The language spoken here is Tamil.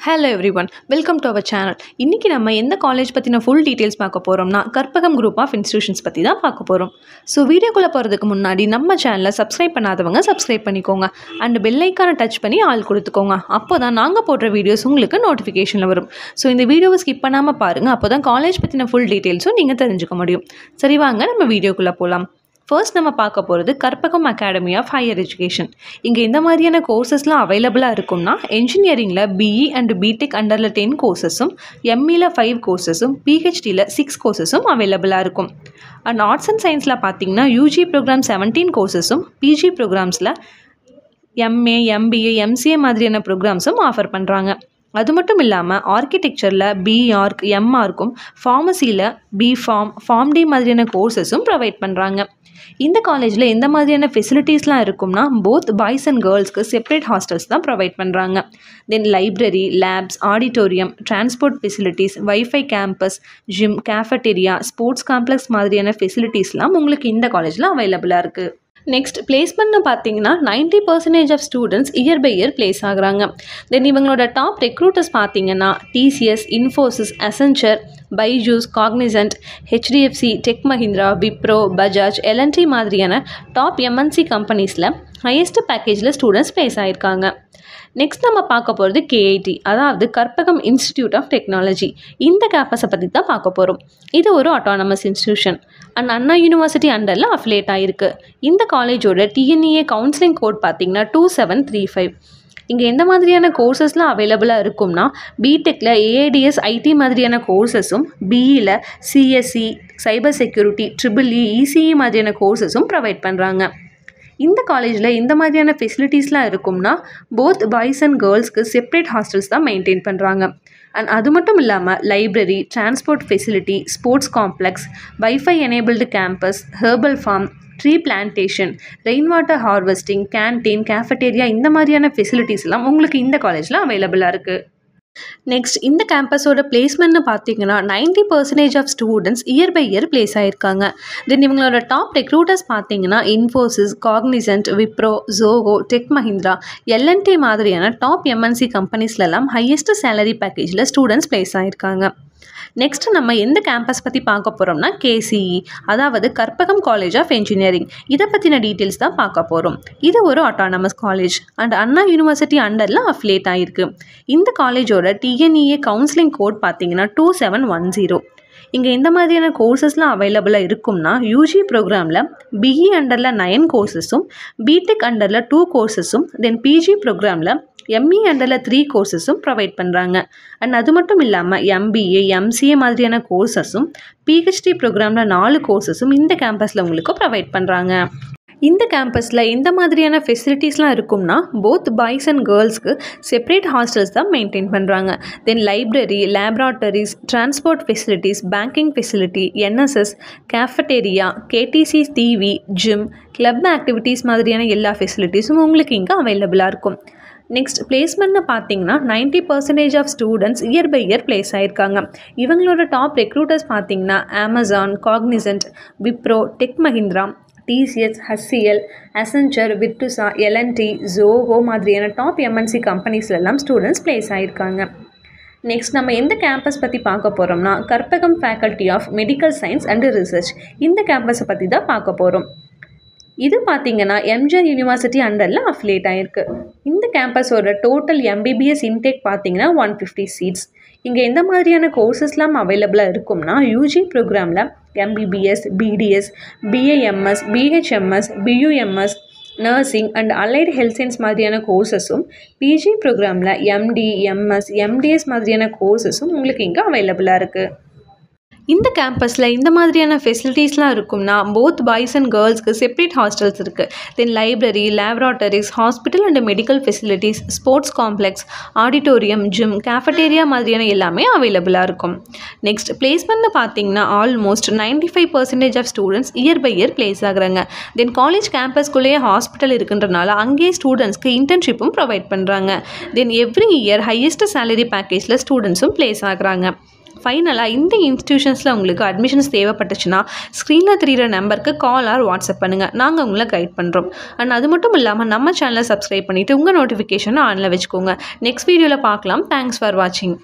Hello everyone, welcome to our channel. இன்னைக்கு நம்ம எந்த காலேஜ் பத்தின full details பார்க்க போறோம்னா கற்பகம் group of institutions பத்தி தான் பார்க்க போறோம். So வீடியோக்குள்ள போறதுக்கு முன்னாடி நம்ம சேனலை subscribe பண்ணாதவங்க subscribe பண்ணிக்கோங்க and bell icon டச் பண்ணி ஆல் கொடுத்துக்கோங்க. அப்போதான் நாங்க போடுற வீடியோஸ் உங்களுக்கு நோட்டிஃபிகேஷன்ல வரும். So இந்த வீடியோவை ஸ்கிப் பண்ணாம பாருங்க. அப்போதான் காலேஜ் பத்தின full detailsம் நீங்க தெரிஞ்சுக்க முடியும். சரி வாங்க நம்ம வீடியோக்குள்ள போலாம். ஃபர்ஸ்ட் நம்ம பார்க்க போகிறது Karpagam Academy of Higher Education. இங்கே இந்த மாதிரியான கோர்சஸ்லாம் அவைலபிளாக இருக்கும்னா என்ஜினியரிங்கில் பிஇ அண்ட் பிடெக் அண்டரில் 10 கோர்சஸும் எம்இயில் 5 கோர்சஸும் பிஹெச்டியில் 6 கோர்சஸும் அவைலபிளாக இருக்கும். அண்ட் ஆர்ட்ஸ் அண்ட் சயின்ஸில் பார்த்தீங்கன்னா யூஜி ப்ரோக்ராம் 17 கோர்சஸும் பிஜி ப்ரோக்ராம்ஸில் எம்ஏ எம்பிஏ எம்சிஏ மாதிரியான ப்ரோக்ராம்ஸும் ஆஃபர் பண்ணுறாங்க. அது மட்டும் இல்லாமல் ஆர்கிடெக்சரில் பிஆர்க் எம்ஆர்க்கும் ஃபார்மசியில் பிஃபார்ம் ஃபார்ம் டி மாதிரியான கோர்சஸும் ப்ரொவைட் பண்ணுறாங்க. இந்த காலேஜில் எந்த மாதிரியான ஃபெசிலிட்டிஸ்லாம் இருக்கும்னா போத் பாய்ஸ் அண்ட் கேர்ள்ஸ்க்கு செப்பரேட் ஹாஸ்டல்ஸ் தான் ப்ரொவைட் பண்ணுறாங்க. Then library, labs, auditorium, transport facilities, wifi campus, gym, cafeteria, sports complex மாதிரியான ஃபெசிலிட்டிஸ்லாம் உங்களுக்கு இந்த காலேஜில் அவைலபிளாக இருக்குது. நெக்ஸ்ட் பிளேஸ்மெண்ட்னு பார்த்தீங்கன்னா 90% of students year by year place ஆகுறாங்க. தென் இவங்களோட டாப் ரெக்ரூட்டர்ஸ் பார்த்தீங்கன்னா டிசிஎஸ், இன்ஃபோசிஸ், அசென்ச்சர், பைஜூஸ், காக்னிசன்ட், ஹெச்டிஎஃப்சி, டெக் மஹிந்திரா, விப்ரோ, பஜாஜ், எல்என்டி மாதிரியான டாப் எம்என்சி கம்பெனிஸில் ஹையஸ்ட் பேக்கேஜில் ஸ்டூடெண்ட்ஸ் பிளேஸ் ஆகியிருக்காங்க. நெக்ஸ்ட் நம்ம பார்க்க போகிறது கேஐடி, அதாவது கற்பகம் இன்ஸ்டிடியூட் ஆஃப் டெக்னாலஜி. இந்த கேம்பஸை பற்றி தான் பார்க்க போகிறோம். இது ஒரு autonomous institution and Anna University அண்டரில் அஃபிலேட் ஆகிருக்கு. இந்த காலேஜோட டிஎன்இஏ கவுன்சிலிங் கோட் பார்த்தீங்கன்னா 2735. இங்கே எந்த மாதிரியான கோர்சஸ்லாம் அவைலபிளாக இருக்கும்னா பிடெக்கில் ஏஐடிஎஸ் ஐடி மாதிரியான கோர்சஸும் பிஇயில் CSC, cyber security, triple E, ECE மாதிரியான கோர்சஸும் ப்ரொவைட் பண்ணுறாங்க. இந்த காலேஜில் இந்த மாதிரியான ஃபெசிலிட்டிஸ்லாம் இருக்கும்னா போத் பாய்ஸ் அண்ட் கேர்ள்ஸ்க்கு செப்பரேட் ஹாஸ்டல்ஸ் தான் மெயின்டைன் பண்ணுறாங்க. அண்ட் அது மட்டும் இல்லாமல் library, transport facility, sports complex, wifi enabled campus, herbal farm, tree plantation, rain water harvesting, canteen, cafeteria இந்த மாதிரியான ஃபெசிலிட்டிஸ்லாம் உங்களுக்கு இந்த காலேஜில் அவைலபிளாக இருக்குது. நெக்ஸ்ட் இந்த கேம்பஸோட பிளேஸ்மெண்ட்னு பார்த்தீங்கன்னா 90% of students year by year place ஆகியிருக்காங்க. தென் இவங்களோட டாப் ரெக்ரூட்டர்ஸ் பார்த்தீங்கன்னா இன்ஃபோசிஸ், காக்னிசன்ட், விப்ரோ, ஜோகோ, டெக் மஹிந்திரா, எல்என்டி மாதிரியான டாப் எம்என்சி கம்பெனிஸ்லாம் ஹையஸ்ட் சேலரி பேக்கேஜில் ஸ்டூடெண்ட்ஸ் பிளேஸ் ஆகியிருக்காங்க. நெக்ஸ்ட் நம்ம எந்த கேம்பஸ் பற்றி பார்க்க போகிறோம்னா கேசிஇ, அதாவது கற்பகம் காலேஜ் ஆஃப் என்ஜினியரிங். இதை பற்றின டீட்டெயில்ஸ் தான் பார்க்க போகிறோம். இது ஒரு autonomous college and Anna University அண்டரில் அஃபிலேட் ஆகிருக்கு. இந்த காலேஜோட டிஎன்இஏ கவுன்சிலிங் கோட் பார்த்தீங்கன்னா 2710. இங்கே எந்த மாதிரியான கோர்சஸ்லாம் அவைலபிளாக இருக்கும்னா யூஜி ப்ரோக்ராமில் பிஇ அண்டரில் 9 கோர்சஸும் பிடெக் அண்டரில் 2 கோர்சஸும் தென் பிஜி ப்ரோக்ராமில் எம்இ அண்டரில் 3 கோர்சஸும் ப்ரொவைட் பண்ணுறாங்க. அண்ட் அது மட்டும் இல்லாமல் எம்பிஏ, எம்சிஏ மாதிரியான கோர்சஸும் பிஹெச்டி ப்ரோக்ராமில் 4 கோர்சஸும் இந்த கேம்பஸில் உங்களுக்கு ப்ரொவைட் பண்ணுறாங்க. இந்த கேம்பஸில் எந்த மாதிரியான ஃபெசிலிட்டிஸ்லாம் இருக்கும்னா போத் பாய்ஸ் அண்ட் கேர்ள்ஸ்க்கு செப்பரேட் ஹாஸ்டல்ஸ் தான் மெயின்டைன் பண்ணுறாங்க. Then library, laboratories, transport facilities, banking facility, NSS, cafeteria, KTC TV, gym, club activities மாதிரியான எல்லா ஃபெசிலிட்டிஸும் உங்களுக்கு இங்கே அவைலபிளாக இருக்கும். நெக்ஸ்ட் பிளேஸ்மெண்ட்னு பார்த்தீங்கன்னா 90% of students year by year place ஆகியிருக்காங்க. இவங்களோட டாப் ரெக்ரூட்டர்ஸ் பார்த்தீங்கன்னா Amazon, Cognizant, Wipro, Tech Mahindra, TCS, HCL, Accenture, Virtusa, L&T, Zoho மாதிரியான டாப் எம்என்சி கம்பெனிஸ்லாம் ஸ்டூடெண்ட்ஸ் பிளேஸ் ஆகியிருக்காங்க. நெக்ஸ்ட் நம்ம எந்த கேம்பஸ் பற்றி பார்க்க போகிறோம்னா Karpagam Faculty of Medical Science and Research. இந்த கேம்பஸை பற்றி தான் பார்க்க போகிறோம். இது பார்த்தீங்கன்னா எம்ஜிஆர் யூனிவர்சிட்டி அண்டரில் அஃபிலேட் ஆகிருக்கு. இந்த கேம்பஸோட டோட்டல் எம்பிபிஎஸ் இன்டேக் பார்த்தீங்கன்னா 150 சீட்ஸ். இங்கே எந்த மாதிரியான கோர்சஸ்லாம் அவைலபிளாக இருக்கும்னா யூஜி ப்ரோக்ராமில் MBBS, BDS, BAMS, BHMS, BUMS, nursing and allied health science மாதிரியான கோர்சஸும் பிஜி ப்ரோக்ராமில் எம்டி, எம்எஸ், எம்டிஎஸ் மாதிரியான கோர்சஸும் உங்களுக்கு இங்கே அவைலபிளாக இருக்குது. இந்த கேம்பஸில் இந்த மாதிரியான ஃபெசிலிட்டிஸ்லாம் இருக்கும்னா போத் பாய்ஸ் அண்ட் கேர்ள்ஸ்க்கு செப்பரேட் ஹாஸ்டல்ஸ் இருக்குது. Then library, laboratories, hospital and medical facilities, sports complex, auditorium, gym, cafeteria மாதிரியான எல்லாமே அவைலபிளாக இருக்கும். நெக்ஸ்ட் பிளேஸ்மெண்ட்னு பார்த்தீங்கன்னா almost 95% of students year by year place ஆகுறாங்க. தென் காலேஜ் கேம்பஸ்குள்ளேயே ஹாஸ்பிட்டல் இருக்குன்றனால அங்கேயே ஸ்டூடெண்ட்ஸ்க்கு இன்டர்ன்ஷிப்பும் ப்ரொவைட் பண்ணுறாங்க. Then every year highest salary பேக்கேஜில் ஸ்டூடெண்ட்ஸும் பிளேஸ் ஆகுறாங்க. ஃபைனலாக இந்த இன்ஸ்டியூஷன்ஸில் உங்களுக்கு அட்மிஷன்ஸ் தேவைப்பட்டுச்சுன்னா ஸ்க்ரீனில் தெரிகிற நம்பருக்கு கால் ஆர் வாட்ஸ்அப் பண்ணுங்கள். நாங்கள் உங்களை கைட் பண்ணுறோம். அண்ட் அது மட்டும் இல்லாமல் நம்ம சேனலை சப்ஸ்கிரைப் பண்ணிவிட்டு உங்கள் நோட்டிஃபிகேஷனை ஆனில் வச்சுக்கோங்க. நெக்ஸ்ட் வீடியோவில் பார்க்கலாம். தேங்க்ஸ் ஃபார் வாட்சிங்.